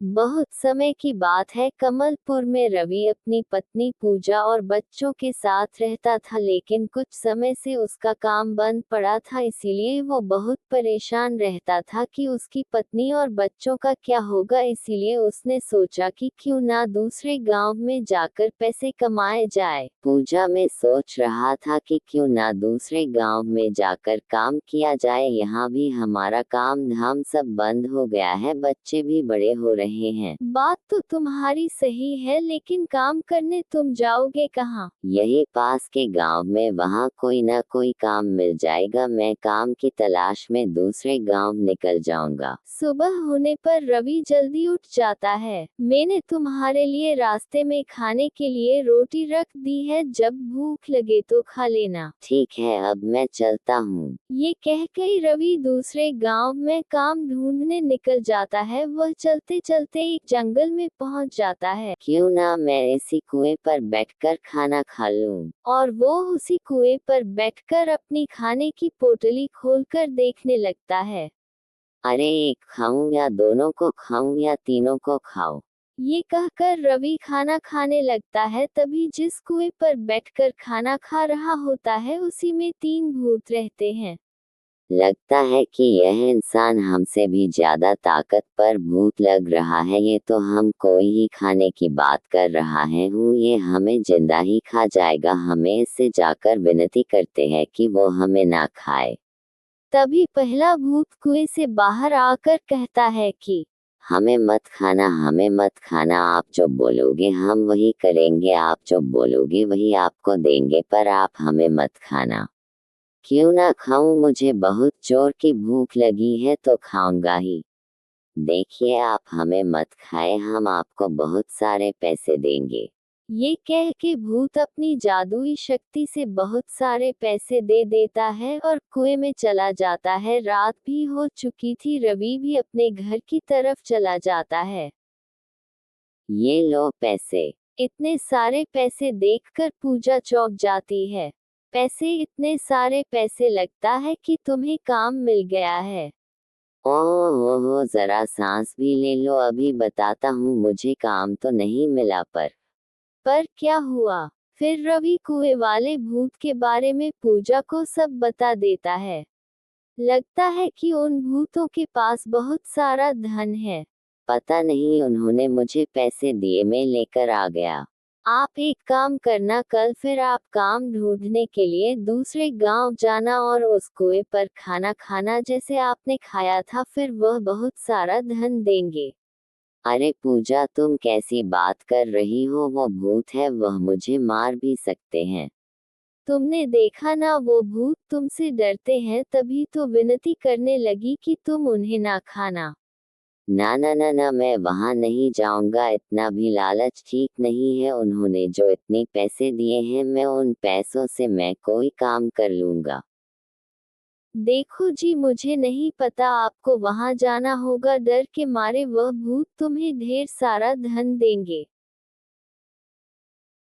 बहुत समय की बात है, कमलपुर में रवि अपनी पत्नी पूजा और बच्चों के साथ रहता था, लेकिन कुछ समय से उसका काम बंद पड़ा था, इसीलिए वो बहुत परेशान रहता था कि उसकी पत्नी और बच्चों का क्या होगा। इसीलिए उसने सोचा कि क्यों ना दूसरे गांव में जाकर पैसे कमाए जाए। पूजा में सोच रहा था कि क्यों ना दूसरे गांव में जाकर काम किया जाए, यहाँ भी हमारा काम धाम सब बंद हो गया है, बच्चे भी बड़े हो रहे हैं। बात तो तुम्हारी सही है, लेकिन काम करने तुम जाओगे कहाँ? यही पास के गांव में, वहाँ कोई ना कोई काम मिल जाएगा, मैं काम की तलाश में दूसरे गांव निकल जाऊंगा। सुबह होने पर रवि जल्दी उठ जाता है। मैंने तुम्हारे लिए रास्ते में खाने के लिए रोटी रख दी है, जब भूख लगे तो खा लेना। ठीक है, अब मैं चलता हूँ। ये कहकर रवि दूसरे गांव में काम ढूंढने निकल जाता है। वह चलते चलते एक जंगल में पहुंच जाता है। क्यों ना मैं इसी कुएं पर बैठकर खाना खा लूं। और वो उसी कुएं पर बैठकर अपनी खाने की पोटली खोलकर देखने लगता है। अरे, एक खाऊं या दोनों को खाऊं या तीनों को खाऊं? ये कहकर रवि खाना खाने लगता है। तभी जिस कुएं पर बैठकर खाना खा रहा होता है, उसी में 3 भूत रहते हैं। लगता है कि यह इंसान हमसे भी ज्यादा ताकतवर भूत लग रहा है, ये तो हम कोई ही खाने की बात कर रहा है, ये हमें जिंदा ही खा जाएगा। हमें इससे जाकर विनती करते हैं कि वो हमें ना खाए। तभी पहला भूत कुएं से बाहर आकर कहता है कि हमें मत खाना, हमें मत खाना, आप जो बोलोगे हम वही करेंगे, आप जो बोलोगे वही आपको देंगे, पर आप हमें मत खाना। क्यों ना खाऊं, मुझे बहुत जोर की भूख लगी है तो खाऊंगा ही। देखिए, आप हमें मत खाए, हम आपको बहुत सारे पैसे देंगे। ये कह के भूत अपनी जादुई शक्ति से बहुत सारे पैसे दे देता है और कुएं में चला जाता है। रात भी हो चुकी थी, रवि भी अपने घर की तरफ चला जाता है। ये लो पैसे। इतने सारे पैसे देखकर पूजा चौंक जाती है। पैसे, इतने सारे पैसे, लगता है कि तुम्हें काम मिल गया है। ओह हो, जरा सांस भी ले लो, अभी बताता हूँ, मुझे काम तो नहीं मिला, पर क्या हुआ? फिर रवि कुएं वाले भूत के बारे में पूजा को सब बता देता है। लगता है कि उन भूतों के पास बहुत सारा धन है। पता नहीं, उन्होंने मुझे पैसे दिए, मैं लेकर आ गया। आप एक काम करना, कल फिर आप काम ढूंढने के लिए दूसरे गांव जाना और उस कुएं पर खाना खाना जैसे आपने खाया था, फिर वह बहुत सारा धन देंगे। अरे पूजा, तुम कैसी बात कर रही हो? वो भूत है, वह मुझे मार भी सकते हैं। तुमने देखा ना, वो भूत तुमसे डरते हैं, तभी तो विनती करने लगी कि तुम उन्हें ना खाना। ना ना ना ना, मैं वहां नहीं जाऊंगा, इतना भी लालच ठीक नहीं है। उन्होंने जो इतने पैसे दिए हैं, मैं उन पैसों से मैं कोई काम कर लूंगा। देखो जी, मुझे नहीं पता, आपको वहां जाना होगा, डर के मारे वह भूत तुम्हें ढेर सारा धन देंगे।